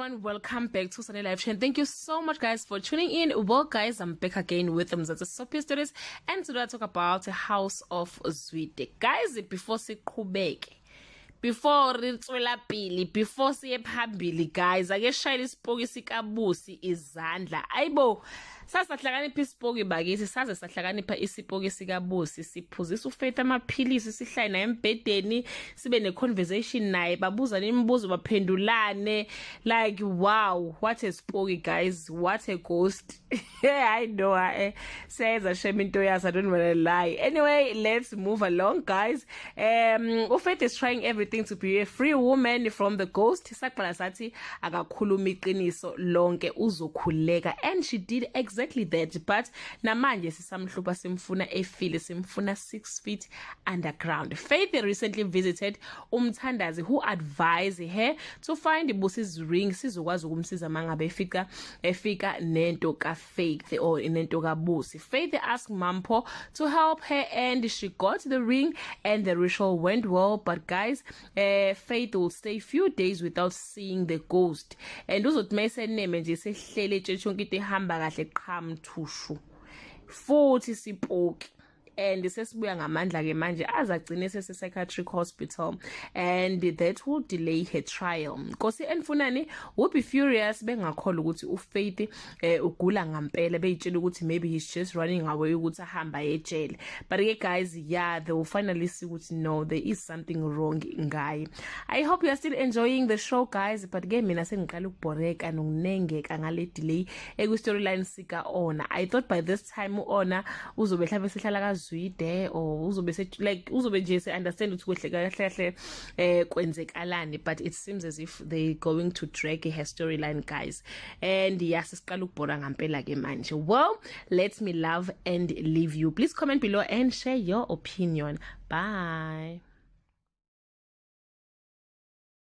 everyone, welcome back to Sunday Live Chain. Thank you so much guys for tuning in. Well guys, I'm back again with Mzansi Sophia Stories, and today I talk about the house of Zwide. Guys, before siqhubeke, before ritswela pili, before siye phambili guys, ake shayela isipoki sikabusi izandla. Ayibo, sasahlakanipha isipoki bakithi, saze sahlakanipha isipoki sikabusi, siphuzisa uFaith amaphilisi, sihlale naye embedeni, sibe ne conversation naye, babuzana imibuzo baphendulane. Like wow, what a spoky guys, what a ghost. I know says a shame into yes, I don't want to lie. Anyway, let's move along guys. uFaith is trying everything to be a free woman from the ghost. Saqala sathi akakhuluma iqiniso lonke uzokhuleka, and she did exactly that. But namanje sisamhlupa, simfuna efile, simfuna 6 feet underground. Faith recently visited umthandazi who advised her to find Busi'S ring sizokwazi ukumsiza mangabe efika nento ka Faith or nento ka Busi. Faith asked Mampo to help her, and she got the ring and the ritual went well. But guys, Faith will stay few days without seeing the ghost, and uzothi mayiseneme nje sehlele tshonke into ihamba kahle qhamthushu futhi sipoki. And sesibuya ngamandla ke manje azagcine sese-psychiatric hospital, and that will delay her trial. Nkosi enfunani would be furious bengakholwa ukuthi uFaith ugula ngampela, beyitshela ukuthi maybe he's just running away ukuthi ahamba ejele. But ke guys, yeah, they will finally see ukuthi no, there is something wrong ngaye. I hope you are still enjoying the show guys, but ke mina sengiqala ukubhoreka nokunengeka ngale delay storyline sika Ona. I thought by this time uOna uzobe mhlawumbe sehlala Zwide, or uzobe like uzobe nje se understand ukuthi kuhle kahle kwenzekalani, but it seems as if they going to drag her storyline guys, and yes, siqala ukubhora ngampela ke manje. Well, let me love and leave you. Please comment below and share your opinion. Bye.